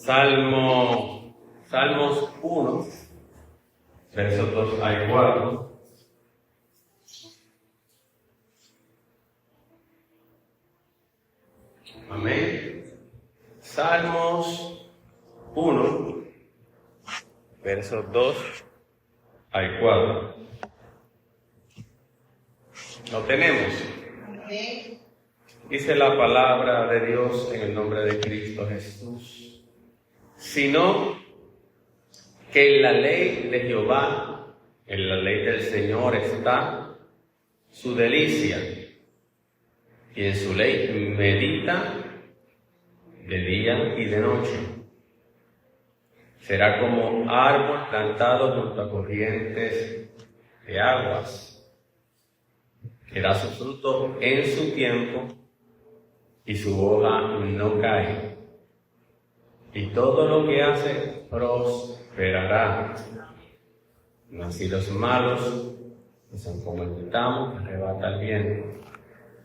Salmos 1, versos 2 al 4. Amén. Salmos 1, versos 2 al 4. ¿Lo tenemos? Amén. Dice la palabra de Dios en el nombre de Cristo Jesús. Sino que en la ley de Jehová, en la ley del Señor está su delicia, y en su ley medita de día y de noche. Será como árbol plantado junto a corrientes de aguas, que da su fruto en su tiempo, y su hoja no cae, y todo lo que hace prosperará. Mas si los malos que son como el tamo, arrebata el bien.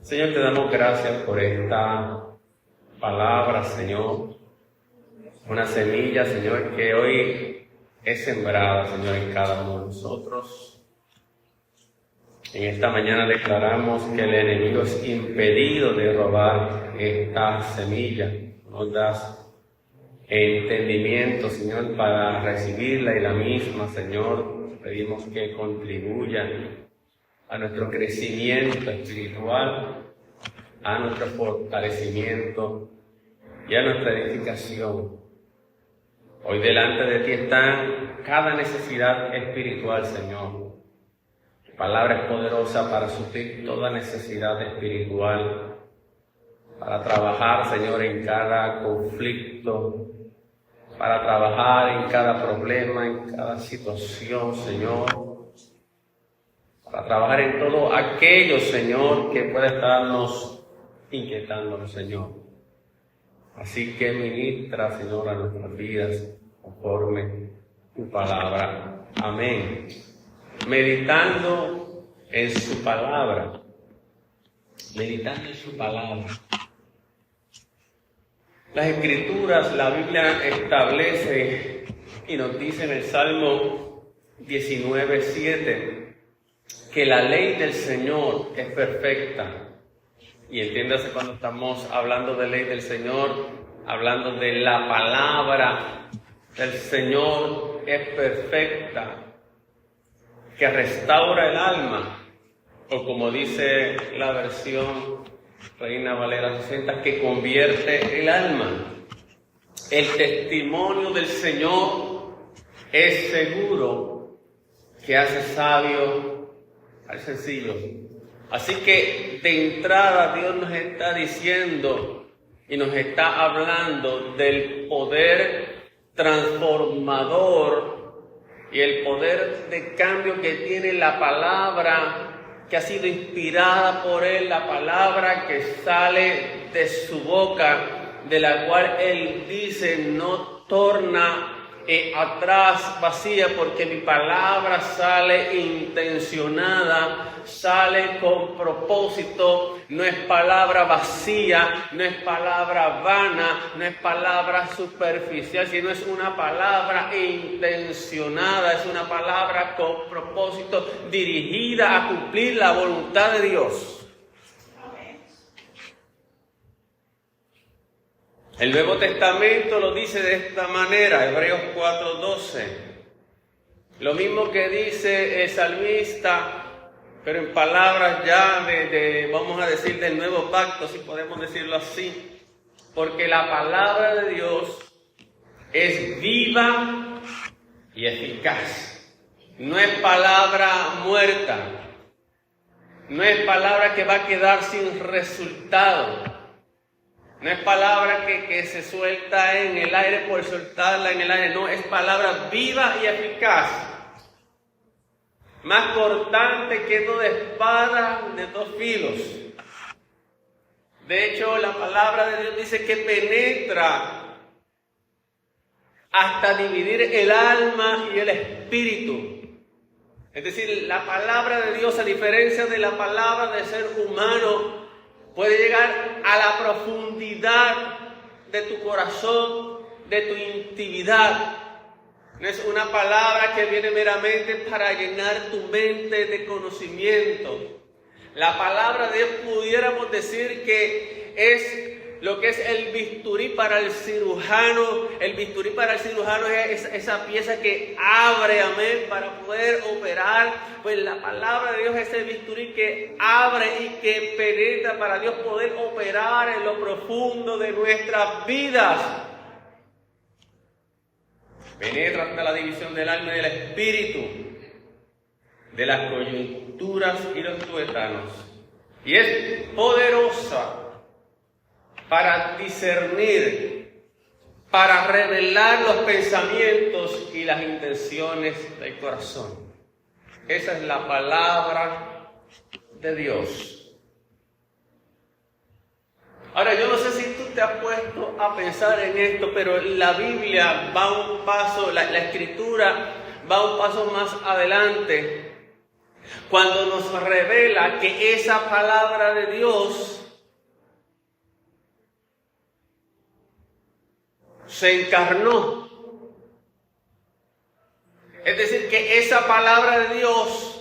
Señor, te damos gracias por esta palabra, Señor. Una semilla, Señor, que hoy es sembrada, Señor, en cada uno de nosotros. En esta mañana declaramos que el enemigo es impedido de robar esta semilla. Nos das entendimiento, Señor, para recibirla y la misma, Señor, pedimos que contribuya a nuestro crecimiento espiritual, a nuestro fortalecimiento y a nuestra edificación. Hoy delante de ti está cada necesidad espiritual, Señor. Tu palabra es poderosa para suplir toda necesidad espiritual, para trabajar, Señor, en cada conflicto, para trabajar en cada problema, en cada situación, Señor, para trabajar en todo aquello, Señor, que puede estarnos inquietando, Señor. Así que ministra, Señor, a nuestras vidas conforme tu palabra. Amén. Meditando en su palabra. Meditando en su palabra. Las Escrituras, la Biblia establece y nos dice en el Salmo 19:7 que la ley del Señor es perfecta. Y entiéndase, cuando estamos hablando de ley del Señor, hablando de la palabra del Señor es perfecta, que restaura el alma, o como dice la versión Reina Valera 60, que convierte el alma. El testimonio del Señor es seguro, que hace sabio al sencillo. Así que de entrada Dios nos está diciendo y nos está hablando del poder transformador y el poder de cambio que tiene la palabra que ha sido inspirada por Él, la palabra que sale de su boca, de la cual Él dice: no torna atrás vacía, porque mi palabra sale intencionada, sale con propósito, no es palabra vacía, no es palabra vana, no es palabra superficial, sino es una palabra intencionada, es una palabra con propósito, dirigida a cumplir la voluntad de Dios. El Nuevo Testamento lo dice de esta manera, Hebreos 4:12. Lo mismo que dice el salmista, pero en palabras ya vamos a decir, del nuevo pacto, si podemos decirlo así. Porque la palabra de Dios es viva y eficaz. No es palabra muerta. No es palabra que va a quedar sin resultado. No es palabra que se suelta en el aire por soltarla en el aire. No, es palabra viva y eficaz. Más cortante que toda espada de dos filos. De hecho, la palabra de Dios dice que penetra hasta dividir el alma y el espíritu. Es decir, la palabra de Dios, a diferencia de la palabra del ser humano, puede llegar a la profundidad de tu corazón, de tu intimidad. No es una palabra que viene meramente para llenar tu mente de conocimiento. La palabra de Dios pudiéramos decir que es lo que es el bisturí para el cirujano. El bisturí para el cirujano es esa pieza que abre, amén, para poder operar. Pues la palabra de Dios es el bisturí que abre y que penetra para Dios poder operar en lo profundo de nuestras vidas. Penetra hasta la división del alma y del espíritu, de las coyunturas y los tuétanos. Y es poderosa para discernir, para revelar los pensamientos y las intenciones del corazón. Esa es la palabra de Dios. Ahora, yo no sé si tú te has puesto a pensar en esto, pero la Biblia va un paso, la Escritura va un paso más adelante, cuando nos revela que esa palabra de Dios se encarnó. Es decir, que esa palabra de Dios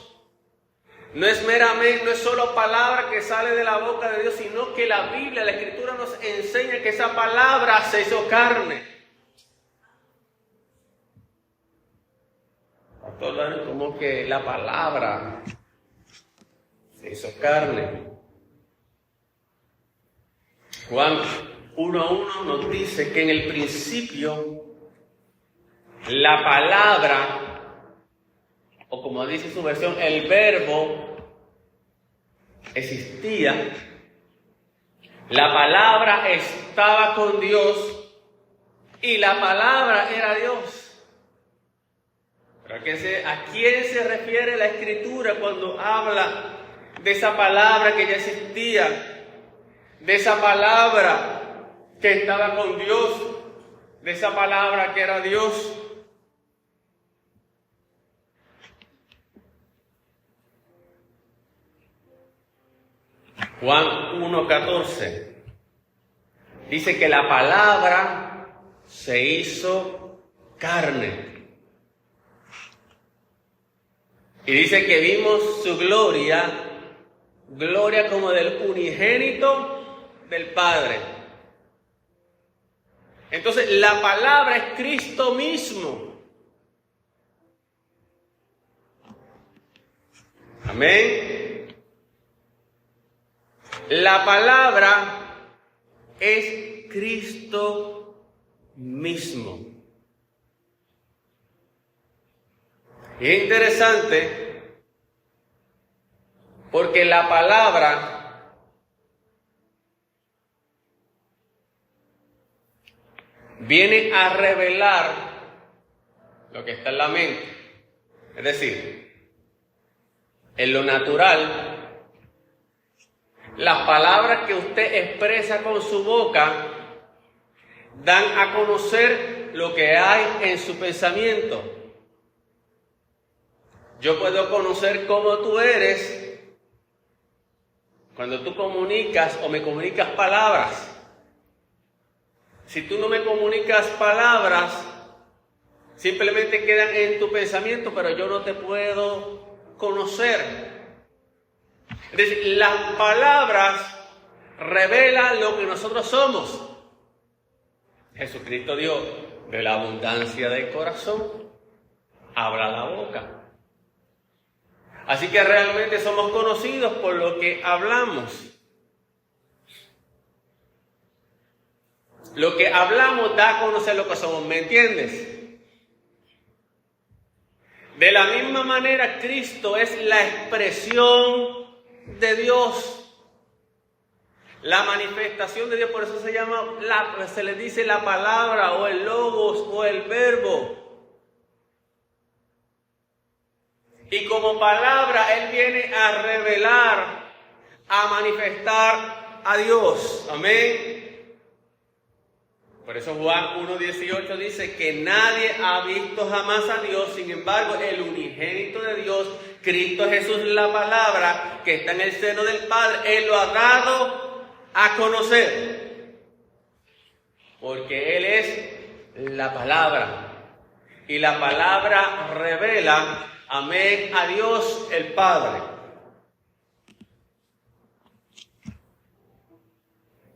no es meramente, no es solo palabra que sale de la boca de Dios, sino que la Biblia, la Escritura nos enseña que esa palabra se hizo carne. Pastor, como que la palabra se hizo carne. Juan 1:1 nos dice que en el principio la palabra, o como dice su versión, el verbo existía. La palabra estaba con Dios y la palabra era Dios. Pero ¿a quién se refiere la Escritura cuando habla de esa palabra que ya existía? De esa palabra que estaba con Dios, de esa palabra que era Dios. Juan 1:14 dice que la palabra se hizo carne. Y dice que vimos su gloria, gloria como del unigénito del Padre. Entonces, la palabra es Cristo mismo. Amén. La palabra es Cristo mismo. Y es interesante porque la palabra viene a revelar lo que está en la mente. Es decir, en lo natural, las palabras que usted expresa con su boca dan a conocer lo que hay en su pensamiento. Yo puedo conocer cómo tú eres cuando tú comunicas o me comunicas palabras. Si tú no me comunicas palabras, simplemente quedan en tu pensamiento, pero yo no te puedo conocer. Es decir, las palabras revelan lo que nosotros somos. Jesucristo dijo, de la abundancia del corazón habla la boca. Así que realmente somos conocidos por lo que hablamos. Lo que hablamos da a conocer lo que somos, ¿me entiendes? De la misma manera, Cristo es la expresión de Dios, la manifestación de Dios. Por eso se le dice la palabra o el logos o el verbo. Y como palabra Él viene a revelar, a manifestar a Dios. Amén. Por eso Juan 1:18 dice que nadie ha visto jamás a Dios. Sin embargo, el unigénito de Dios, Cristo Jesús, la palabra que está en el seno del Padre, Él lo ha dado a conocer. Porque Él es la palabra. Y la palabra revela, amén, a Dios el Padre.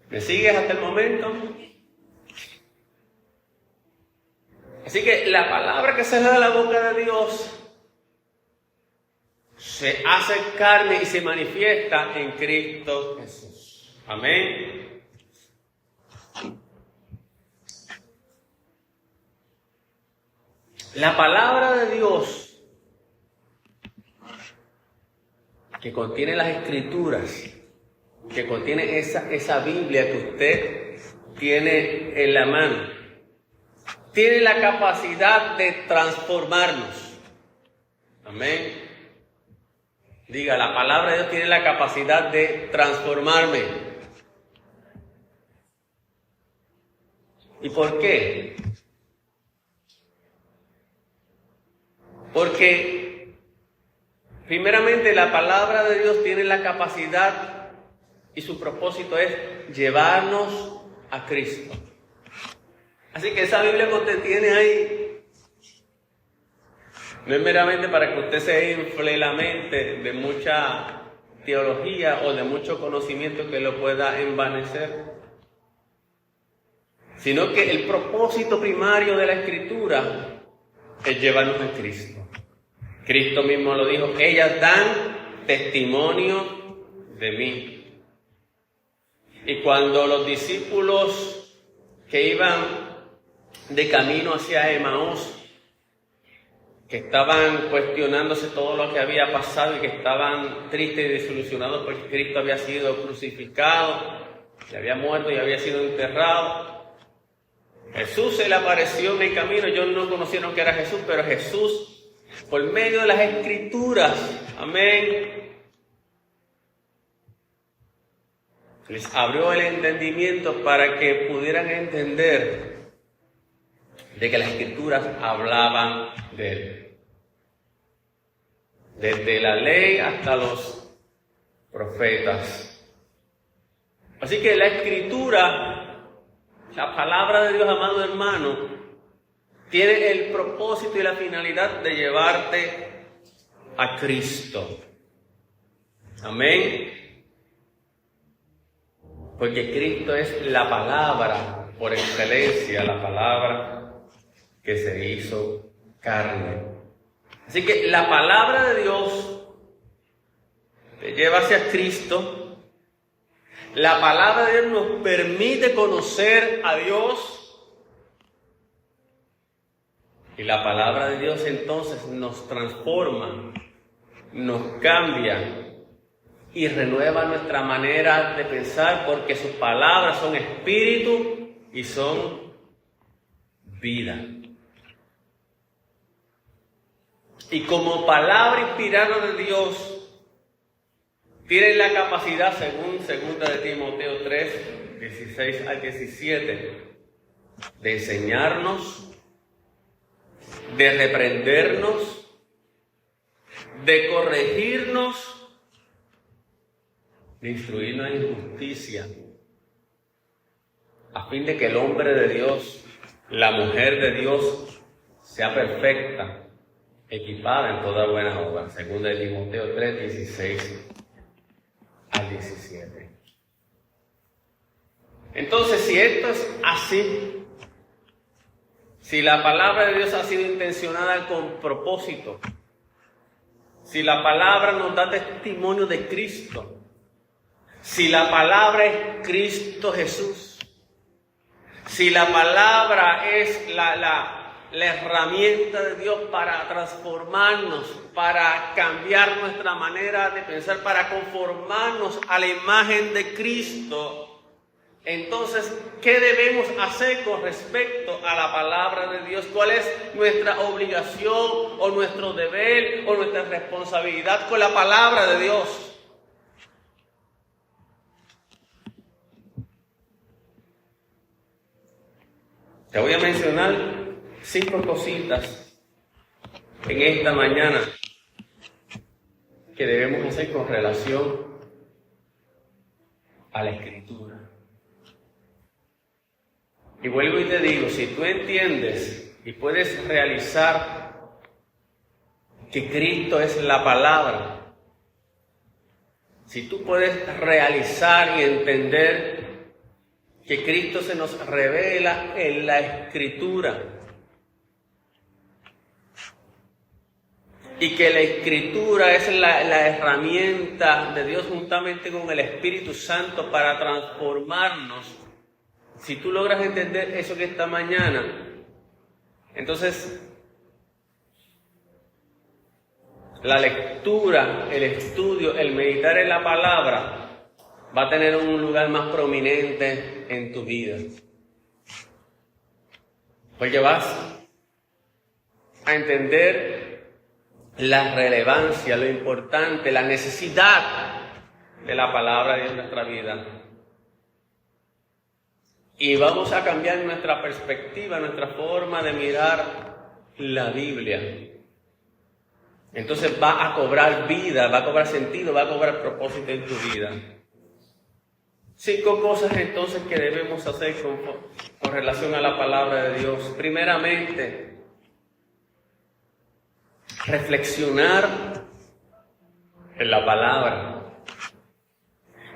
¿Me sigues hasta el momento? Así que la palabra que sale de la boca de Dios se hace carne y se manifiesta en Cristo Jesús. Amén. La palabra de Dios que contiene las Escrituras, que contiene esa Biblia que usted tiene en la mano, tiene la capacidad de transformarnos. Amén. Diga, la palabra de Dios tiene la capacidad de transformarme. ¿Y por qué? Porque primeramente la palabra de Dios tiene la capacidad y su propósito es llevarnos a Cristo. Así que esa Biblia que usted tiene ahí no es meramente para que usted se infle la mente de mucha teología o de mucho conocimiento que lo pueda envanecer, sino que el propósito primario de la Escritura es llevarnos a Cristo. Cristo mismo lo dijo, ellas dan testimonio de mí. Y cuando los discípulos que iban de camino hacia Emaús, que estaban cuestionándose todo lo que había pasado y que estaban tristes y desilusionados porque Cristo había sido crucificado, que había muerto y había sido enterrado, Jesús se le apareció en el camino. Ellos no conocieron que era Jesús, pero Jesús, por medio de las Escrituras, amén, les abrió el entendimiento para que pudieran entender de que las Escrituras hablaban de Él. Desde la ley hasta los profetas. Así que la Escritura, la palabra de Dios, amado hermano, tiene el propósito y la finalidad de llevarte a Cristo. Amén. Porque Cristo es la palabra por excelencia, la palabra que se hizo carne. Así que la palabra de Dios te lleva hacia Cristo. La palabra de Dios nos permite conocer a Dios. Y la palabra de Dios entonces nos transforma, nos cambia y renueva nuestra manera de pensar, porque sus palabras son espíritu y son vida. Y como palabra inspirada de Dios, tienen la capacidad, según 2 de Timoteo 3, 16 al 17, de enseñarnos, de reprendernos, de corregirnos, de instruirnos en justicia, a fin de que el hombre de Dios, la mujer de Dios, sea perfecta, equipada en toda buena obra. 2 de Timoteo 3, 16 al 17. Entonces, si esto es así, si la palabra de Dios ha sido intencionada con propósito, si la palabra nos da testimonio de Cristo, si la palabra es Cristo Jesús, si la palabra es la herramienta de Dios para transformarnos, para cambiar nuestra manera de pensar, para conformarnos a la imagen de Cristo, entonces, ¿qué debemos hacer con respecto a la palabra de Dios? ¿Cuál es nuestra obligación o nuestro deber o nuestra responsabilidad con la palabra de Dios? Te voy a mencionar 5 cositas en esta mañana que debemos hacer con relación a la Escritura. Y vuelvo y te digo, si tú entiendes y puedes realizar que Cristo es la palabra, si tú puedes realizar y entender que Cristo se nos revela en la Escritura, y que la Escritura es la herramienta de Dios juntamente con el Espíritu Santo para transformarnos. Si tú logras entender eso que esta mañana, entonces la lectura, el estudio, el meditar en la palabra va a tener un lugar más prominente en tu vida. Porque vas a entender la relevancia, lo importante, la necesidad de la palabra de Dios en nuestra vida. Y vamos a cambiar nuestra perspectiva, nuestra forma de mirar la Biblia. Entonces va a cobrar vida, va a cobrar sentido, va a cobrar propósito en tu vida. 5 cosas entonces que debemos hacer con relación a la palabra de Dios. Primeramente, reflexionar en la palabra.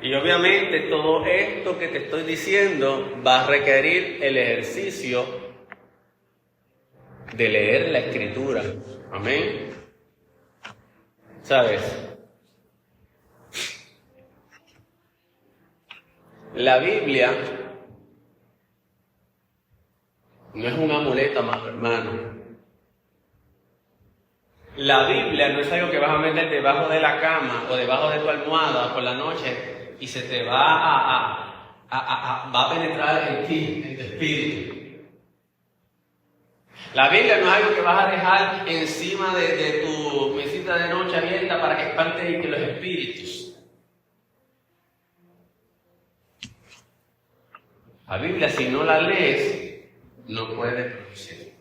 Y obviamente todo esto que te estoy diciendo va a requerir el ejercicio de leer la Escritura. Amén. ¿Sabes? La Biblia no es un amuleto, hermano. La Biblia no es algo que vas a meter debajo de la cama o debajo de tu almohada por la noche y se te va a penetrar en ti, en tu espíritu. La Biblia no es algo que vas a dejar encima de tu mesita de noche abierta para que espante los espíritus. La Biblia, si no la lees, no puedes producir.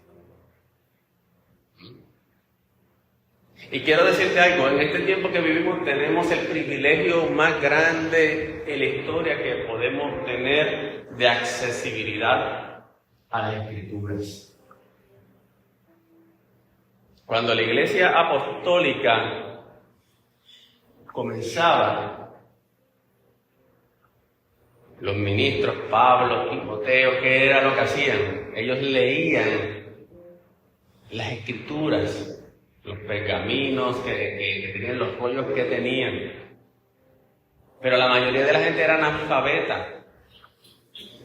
Y quiero decirte algo, en este tiempo que vivimos tenemos el privilegio más grande en la historia que podemos tener de accesibilidad a las Escrituras. Cuando la Iglesia Apostólica comenzaba, los ministros, Pablo, Timoteo, ¿qué era lo que hacían? Ellos leían las Escrituras, los pergaminos que tenían, los rollos que tenían. Pero la mayoría de la gente era analfabeta.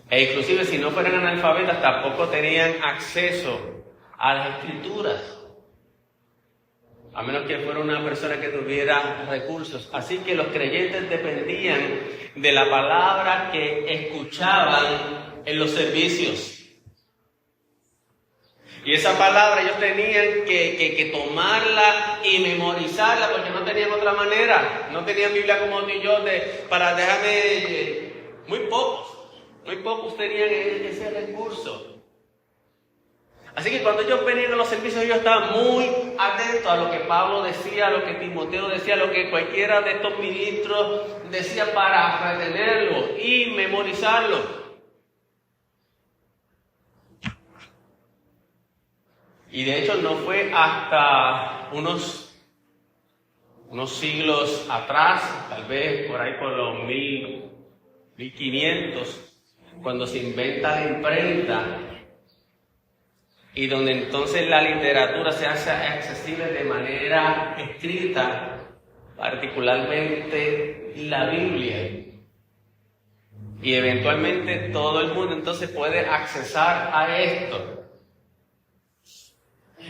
E inclusive si no fueran analfabetas, tampoco tenían acceso a las Escrituras. A menos que fuera una persona que tuviera recursos. Así que los creyentes dependían de la palabra que escuchaban en los servicios. Y esa palabra ellos tenían que tomarla y memorizarla porque no tenían otra manera. No tenían Biblia como tú y yo para dejarme... Muy pocos tenían ese recurso. Así que cuando ellos venían a los servicios, ellos estaban muy atentos a lo que Pablo decía, a lo que Timoteo decía, a lo que cualquiera de estos ministros decía para retenerlo y memorizarlo. Y de hecho no fue hasta unos siglos atrás, tal vez por ahí por los 1500, cuando se inventa la imprenta y donde entonces la literatura se hace accesible de manera escrita, particularmente la Biblia. Y eventualmente todo el mundo entonces puede accesar a esto.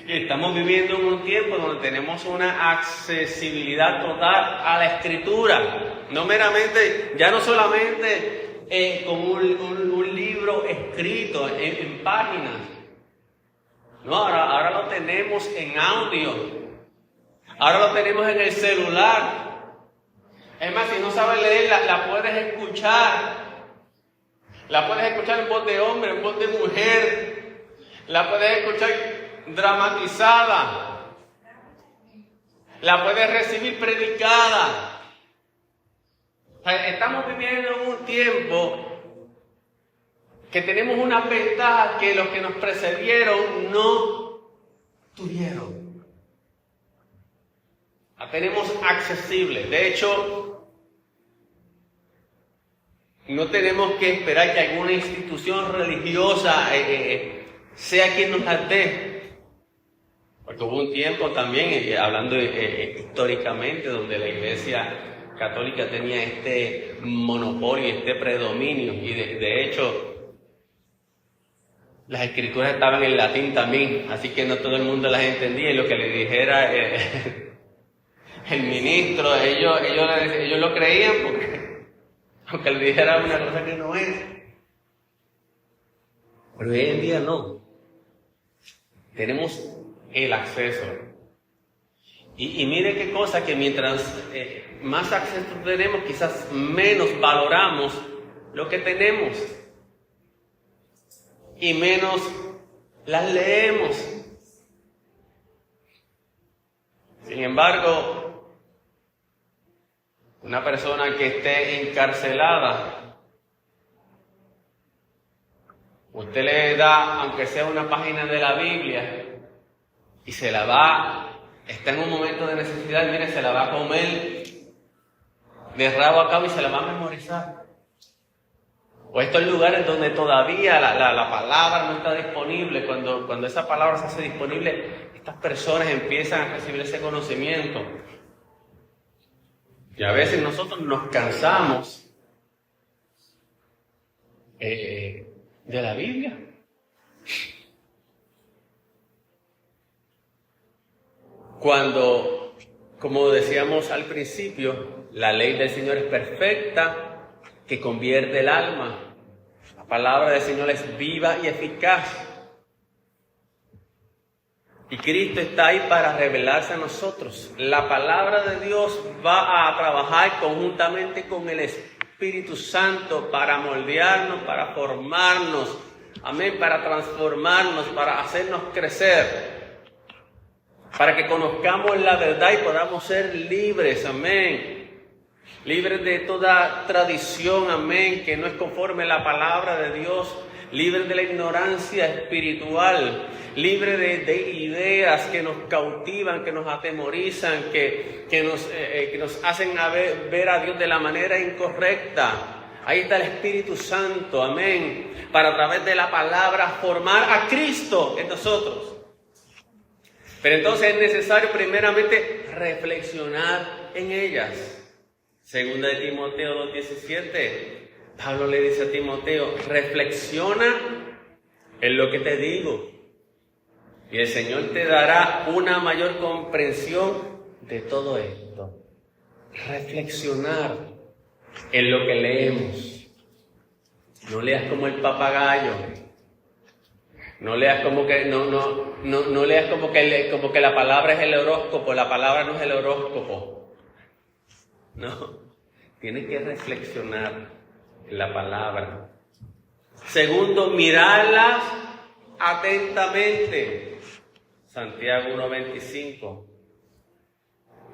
Estamos viviendo en un tiempo donde tenemos una accesibilidad total a la Escritura. No meramente, ya no solamente como un libro escrito en páginas. No, ahora lo tenemos en audio. Ahora lo tenemos en el celular. Es más, si no sabes leer, la puedes escuchar. La puedes escuchar en voz de hombre, en voz de mujer. La puedes escuchar dramatizada, la puedes recibir predicada. Estamos viviendo en un tiempo que tenemos una ventaja que los que nos precedieron no tuvieron. La tenemos accesible. De hecho, no tenemos que esperar que alguna institución religiosa sea quien nos la dé. Porque hubo un tiempo también, hablando históricamente, donde la Iglesia Católica tenía este monopolio, este predominio, y de hecho las escrituras estaban en latín también, así que no todo el mundo las entendía, y lo que le dijera el ministro, ellos lo creían, porque aunque le dijera una cosa que no es. Pero hoy en día no. Tenemos el acceso. Y mire qué cosa, que mientras más acceso tenemos, quizás menos valoramos lo que tenemos. Y menos las leemos. Sin embargo, una persona que esté encarcelada, usted le da, aunque sea una página de la Biblia, y se la va, está en un momento de necesidad, mire, se la va a comer de rabo a cabo y se la va a memorizar. O estos lugares donde todavía la palabra no está disponible, cuando esa palabra se hace disponible, estas personas empiezan a recibir ese conocimiento. Y a veces nosotros nos cansamos de la Biblia. Cuando, como decíamos al principio, la ley del Señor es perfecta, que convierte el alma. La palabra del Señor es viva y eficaz. Y Cristo está ahí para revelarse a nosotros. La palabra de Dios va a trabajar conjuntamente con el Espíritu Santo para moldearnos, para formarnos, amén, para transformarnos, para hacernos crecer, para que conozcamos la verdad y podamos ser libres, amén. Libres de toda tradición, amén, que no es conforme a la palabra de Dios. Libres de la ignorancia espiritual. Libres de ideas que nos cautivan, que nos atemorizan, que nos hacen ver a Dios de la manera incorrecta. Ahí está el Espíritu Santo, amén, para a través de la palabra formar a Cristo en nosotros. Pero entonces es necesario primeramente reflexionar en ellas. Segunda de Timoteo 2:17, Pablo le dice a Timoteo, reflexiona en lo que te digo, y el Señor te dará una mayor comprensión de todo esto. Reflexionar en lo que leemos. No leas como el papagayo. No leas como que no leas como que la palabra es el horóscopo. La palabra no es el horóscopo. No, tienes que reflexionar en la palabra. Segundo, mirarlas atentamente. Santiago 1:25.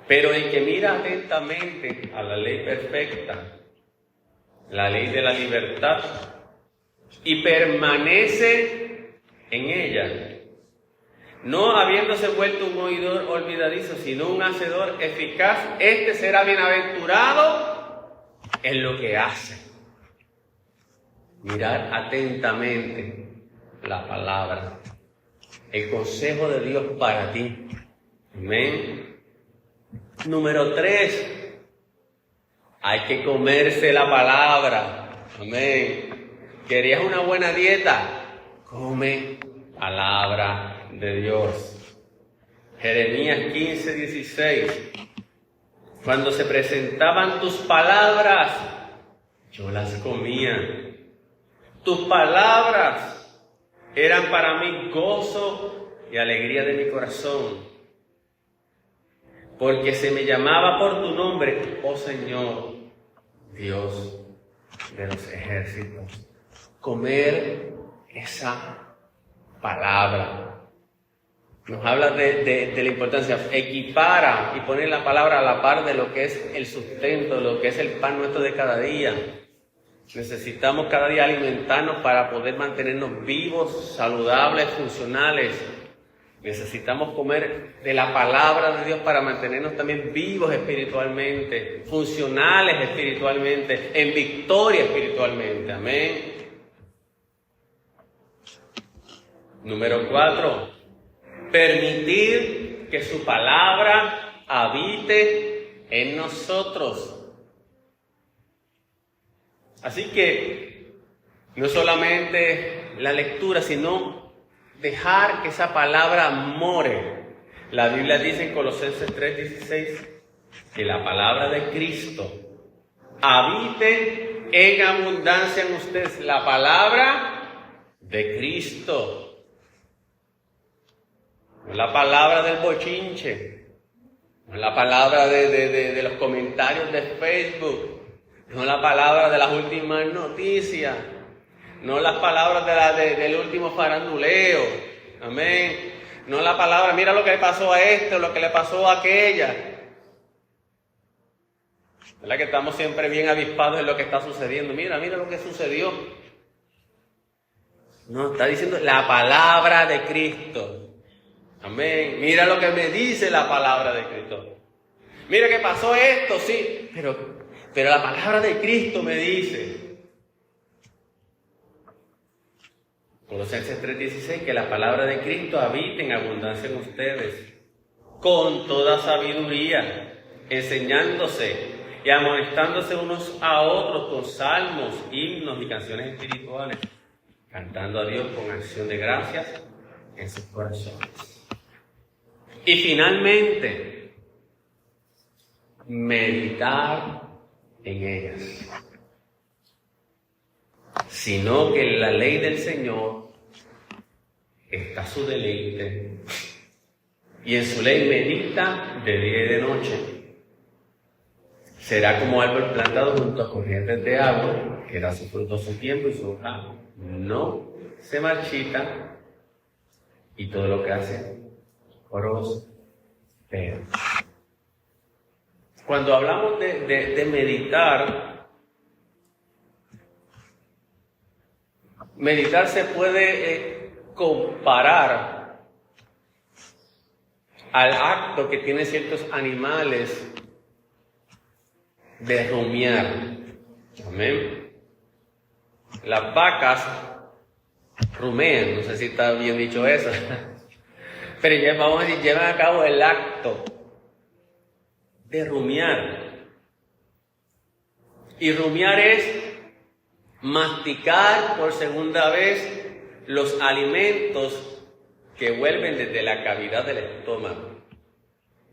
Pero el que mira atentamente a la ley perfecta, la ley de la libertad, y permanece en ella, no habiéndose vuelto un oidor olvidadizo, sino un hacedor eficaz, este será bienaventurado en lo que hace. Mirar atentamente la palabra, el consejo de Dios para ti. Amén. Número 3, hay que comerse la palabra. Amén. ¿Querías una buena dieta? Come palabra de Dios. Jeremías 15:16. Cuando se presentaban tus palabras, yo las comía. Tus palabras eran para mí gozo y alegría de mi corazón, porque se me llamaba por tu nombre, oh Señor, Dios de los ejércitos. Comer esa palabra nos habla de la importancia, equipara y poner la palabra a la par de lo que es el sustento, lo que es el pan nuestro de cada día. Necesitamos cada día alimentarnos para poder mantenernos vivos, saludables, funcionales. Necesitamos comer de la palabra de Dios para mantenernos también vivos espiritualmente, funcionales espiritualmente, en victoria espiritualmente. Amén. Número 4. Permitir que su palabra habite en nosotros. Así que no solamente la lectura, sino dejar que esa palabra more. La Biblia dice en Colosenses 3:16 que la palabra de Cristo habite en abundancia en ustedes. La palabra de Cristo. No es la palabra del bochinche, no es la palabra de los comentarios de Facebook, no es la palabra de las últimas noticias, no es las palabras del último faranduleo, amén. No es la palabra, mira lo que le pasó a este o lo que le pasó a aquella. ¿Verdad que estamos siempre bien avispados en lo que está sucediendo? Mira lo que sucedió. No, está diciendo la palabra de Cristo. Amén. Mira lo que me dice la palabra de Cristo. Mira que pasó esto, sí, pero la palabra de Cristo me dice. Colosenses 3:16, que la palabra de Cristo habite en abundancia en ustedes, con toda sabiduría, enseñándose y amonestándose unos a otros con salmos, himnos y canciones espirituales, cantando a Dios con acción de gracias en sus corazones. Y finalmente, meditar en ellas. Sino que en la ley del Señor está su deleite, y en su ley medita de día y de noche. Será como árbol plantado junto a corrientes de agua, que da su fruto a su tiempo y su hoja no se marchita, y todo lo que hace prospera. Cuando hablamos de meditar se puede comparar al acto que tienen ciertos animales de rumiar. Amén. Las vacas rumean, no sé si está bien dicho eso, pero ya vamos a decir, llevan a cabo el acto de rumiar. Y rumiar es masticar por segunda vez los alimentos que vuelven desde la cavidad del estómago.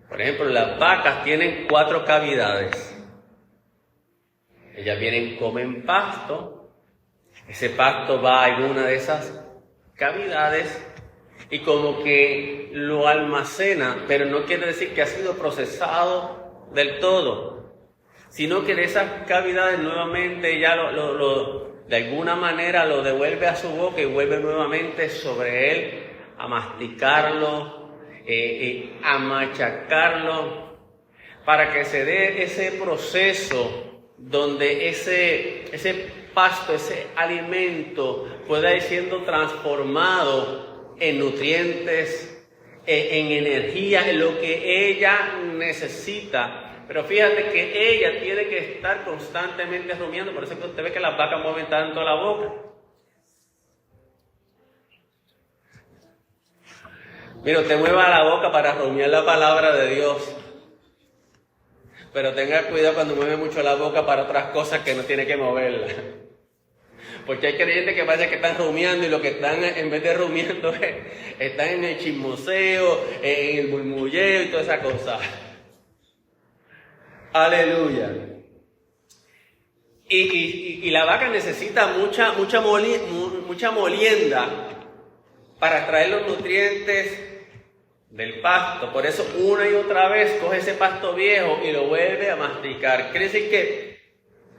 Por ejemplo, las vacas tienen 4 cavidades. Ellas vienen, comen pasto, ese pasto va a alguna de esas cavidades y como que lo almacena, pero no quiere decir que ha sido procesado del todo, sino que de esas cavidades nuevamente ya de alguna manera lo devuelve a su boca y vuelve nuevamente sobre él a masticarlo, a machacarlo, para que se dé ese proceso donde ese pasto, ese alimento pueda ir siendo transformado en nutrientes, en energía, en lo que ella necesita. Pero fíjate que ella tiene que estar constantemente rumiando, por eso que usted ve que las vacas mueven tanto la boca. Mira, usted mueva la boca para rumiar la palabra de Dios. Pero tenga cuidado cuando mueve mucho la boca para otras cosas que no tiene que moverla. Porque hay creyentes que parece que están rumiando y lo que están, en vez de rumiando, están en el chismoseo, en el murmulleo y toda esa cosa. Aleluya. Y la vaca necesita mucha molienda para extraer los nutrientes del pasto. Por eso una y otra vez coge ese pasto viejo y lo vuelve a masticar. Quiere decir que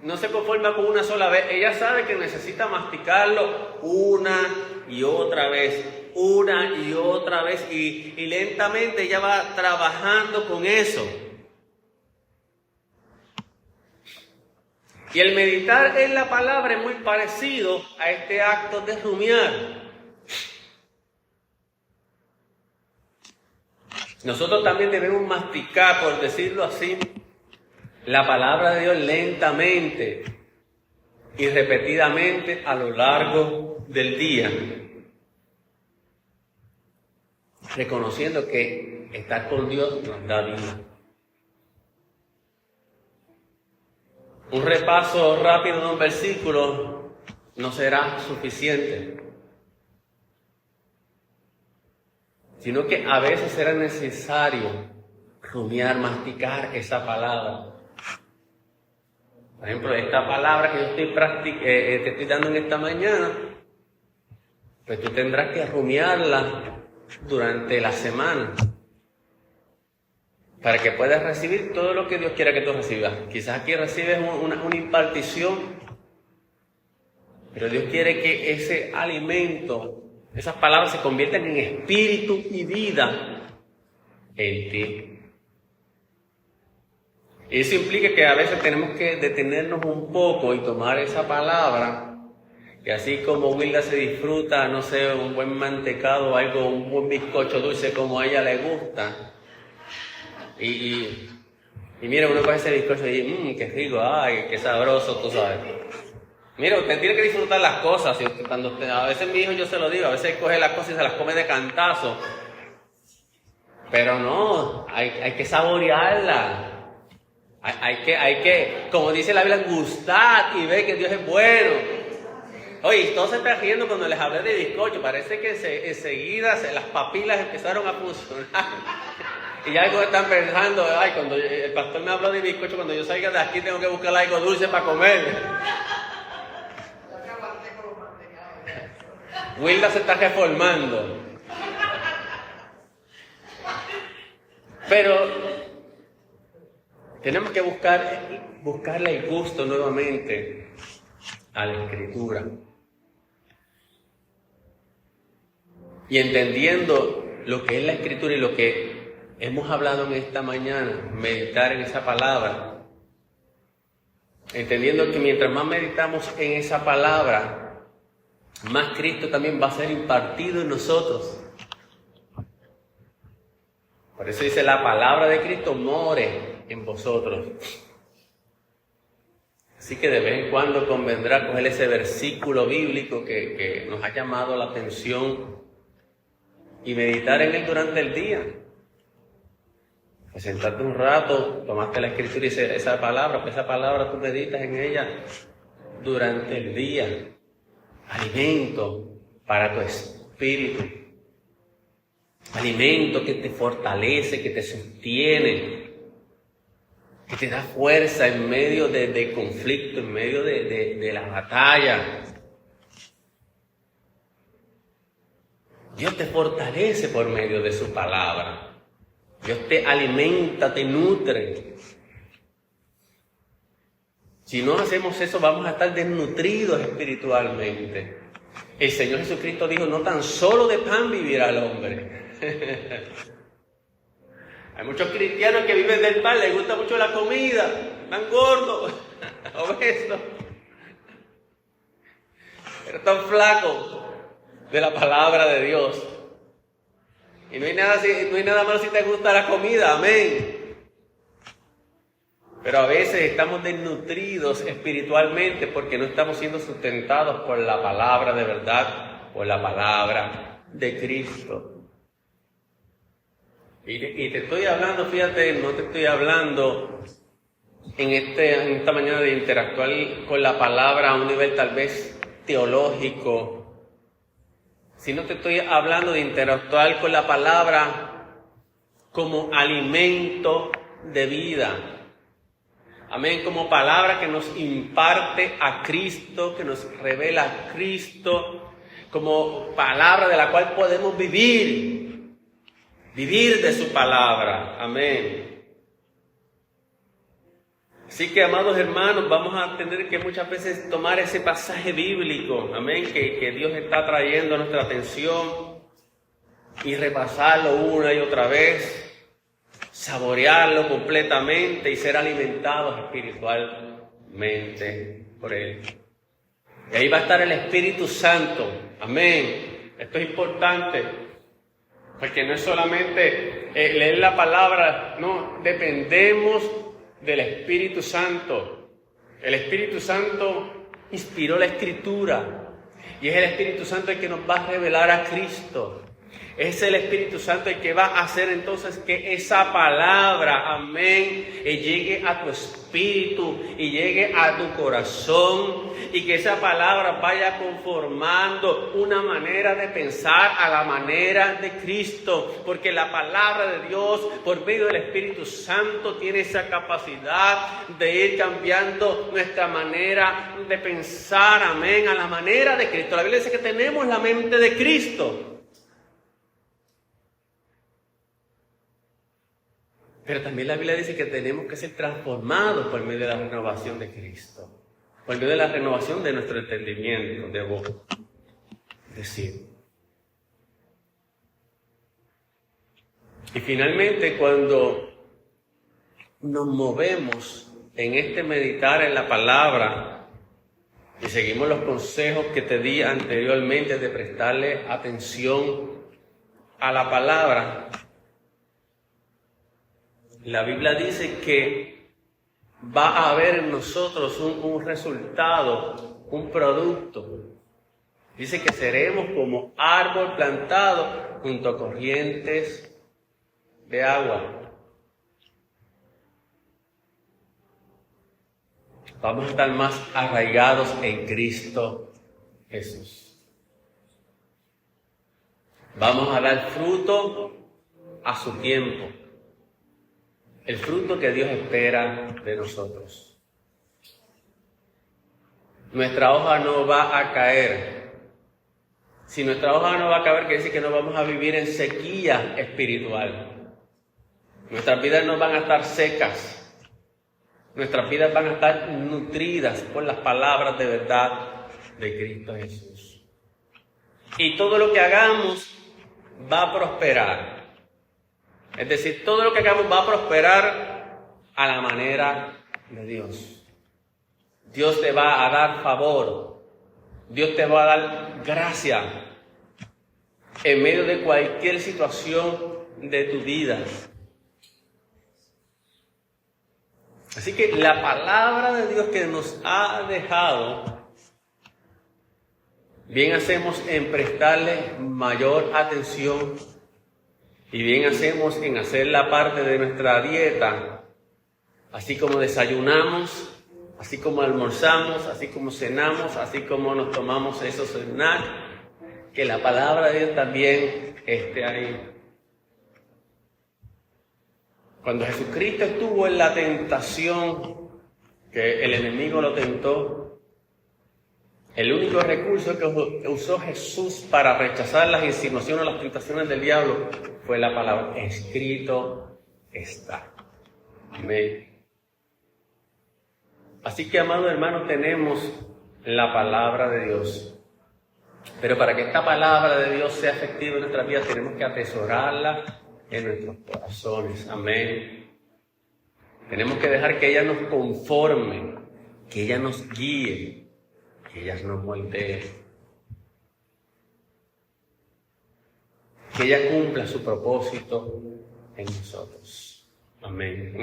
no se conforma con una sola vez. Ella sabe que necesita masticarlo una y otra vez, y lentamente ella va trabajando con eso. Y el meditar en la palabra es muy parecido a este acto de rumiar. Nosotros también debemos masticar, por decirlo así, la palabra de Dios lentamente y repetidamente a lo largo del día, reconociendo que estar con Dios nos da vida. Un repaso rápido de un versículo no será suficiente, sino que a veces será necesario rumiar, masticar esa palabra. Por ejemplo, esta palabra que yo te estoy dando en esta mañana, pues tú tendrás que rumiarla durante la semana para que puedas recibir todo lo que Dios quiera que tú recibas. Quizás aquí recibes una impartición, pero Dios quiere que ese alimento, esas palabras se conviertan en espíritu y vida en ti. Y eso implica que a veces tenemos que detenernos un poco y tomar esa palabra, y así como Wilda se disfruta, no sé, un buen mantecado o algo, un buen bizcocho dulce como a ella le gusta. Y mira, uno coge ese bizcocho y dice, qué rico, ay, qué sabroso, tú sabes. Mira, usted tiene que disfrutar las cosas. A veces mi hijo, yo se lo digo, a veces coge las cosas y se las come de cantazo. Pero no, hay que saborearla. Hay que, como dice la Biblia, gustar y ver que Dios es bueno. Oye, todos se están riendo cuando les hablé de bizcocho. Parece que enseguida las papilas empezaron a funcionar. Y ya algo están pensando, ay, cuando el pastor me habló de bizcocho, cuando yo salga de aquí tengo que buscar algo dulce para comer. Wilda se está reformando. Pero tenemos que buscarle el gusto nuevamente a la Escritura. Y entendiendo lo que es la Escritura y lo que hemos hablado en esta mañana, meditar en esa palabra, entendiendo que mientras más meditamos en esa palabra, más Cristo también va a ser impartido en nosotros. Por eso dice, la palabra de Cristo more en vosotros. Así que de vez en cuando convendrá coger ese versículo bíblico que nos ha llamado la atención y meditar en él durante el día. Pues sentarte un rato, tomaste la Escritura y esa palabra, pues esa palabra tú meditas en ella durante el día. Alimento para tu espíritu. Alimento que te fortalece, que te sostiene, que te da fuerza en medio de conflicto, en medio de la batalla. Dios te fortalece por medio de su palabra. Dios te alimenta, te nutre. Si no hacemos eso, vamos a estar desnutridos espiritualmente. El Señor Jesucristo dijo, no tan solo de pan vivirá el hombre. Hay muchos cristianos que viven del pan, les gusta mucho la comida, están gordos, obesos, pero están flacos de la palabra de Dios. Y no hay nada malo si te gusta la comida, amén. Pero a veces estamos desnutridos espiritualmente porque no estamos siendo sustentados por la palabra de verdad, por la palabra de Cristo. Y te estoy hablando, fíjate, no te estoy hablando en esta mañana de interactuar con la palabra a un nivel tal vez teológico, sino te estoy hablando de interactuar con la palabra como alimento de vida. Amén, como palabra que nos imparte a Cristo, que nos revela a Cristo, como palabra de la cual podemos vivir de su palabra. Amén. Así que, amados hermanos, vamos a tener que muchas veces tomar ese pasaje bíblico, amén, que Dios está trayendo a nuestra atención y repasarlo una y otra vez, saborearlo completamente y ser alimentados espiritualmente. mente por Él. Y ahí va a estar el Espíritu Santo. Amén. Esto es importante, porque no es solamente leer la palabra, no, dependemos del Espíritu Santo. El Espíritu Santo inspiró la Escritura y es el Espíritu Santo el que nos va a revelar a Cristo. Es el Espíritu Santo el que va a hacer entonces que esa palabra, amén, llegue a tu espíritu y llegue a tu corazón y que esa palabra vaya conformando una manera de pensar a la manera de Cristo, porque la palabra de Dios por medio del Espíritu Santo tiene esa capacidad de ir cambiando nuestra manera de pensar, amén, a la manera de Cristo. La Biblia dice que tenemos la mente de Cristo. Pero también la Biblia dice que tenemos que ser transformados por medio de la renovación de Cristo, por medio de la renovación de nuestro entendimiento, debo decir. Y finalmente, cuando nos movemos en este meditar en la palabra y seguimos los consejos que te di anteriormente de prestarle atención a la palabra, la Biblia dice que va a haber en nosotros un resultado, un producto. Dice que seremos como árbol plantado junto a corrientes de agua. Vamos a estar más arraigados en Cristo Jesús. Vamos a dar fruto a su tiempo. El fruto que Dios espera de nosotros. Nuestra hoja no va a caer. Si nuestra hoja no va a caer, quiere decir que no vamos a vivir en sequía espiritual. Nuestras vidas no van a estar secas. Nuestras vidas van a estar nutridas por las palabras de verdad de Cristo Jesús. Y todo lo que hagamos va a prosperar. Es decir, todo lo que hagamos va a prosperar a la manera de Dios. Dios te va a dar favor. Dios te va a dar gracia en medio de cualquier situación de tu vida. Así que la palabra de Dios que nos ha dejado, bien hacemos en prestarle mayor atención y bien hacemos en hacer la parte de nuestra dieta, así como desayunamos, así como almorzamos, así como cenamos, así como nos tomamos esos snacks, que la palabra de Dios también esté ahí. Cuando Jesucristo estuvo en la tentación, que el enemigo lo tentó, el único recurso que usó Jesús para rechazar las insinuaciones, las tentaciones del diablo, fue la palabra: escrito está. Amén. Así que, amados hermanos, tenemos la palabra de Dios. Pero para que esta palabra de Dios sea efectiva en nuestras vidas, tenemos que atesorarla en nuestros corazones. Amén. Tenemos que dejar que ella nos conforme, que ella nos guíe, que ella nos moldee, que ella cumpla su propósito en nosotros. Amén.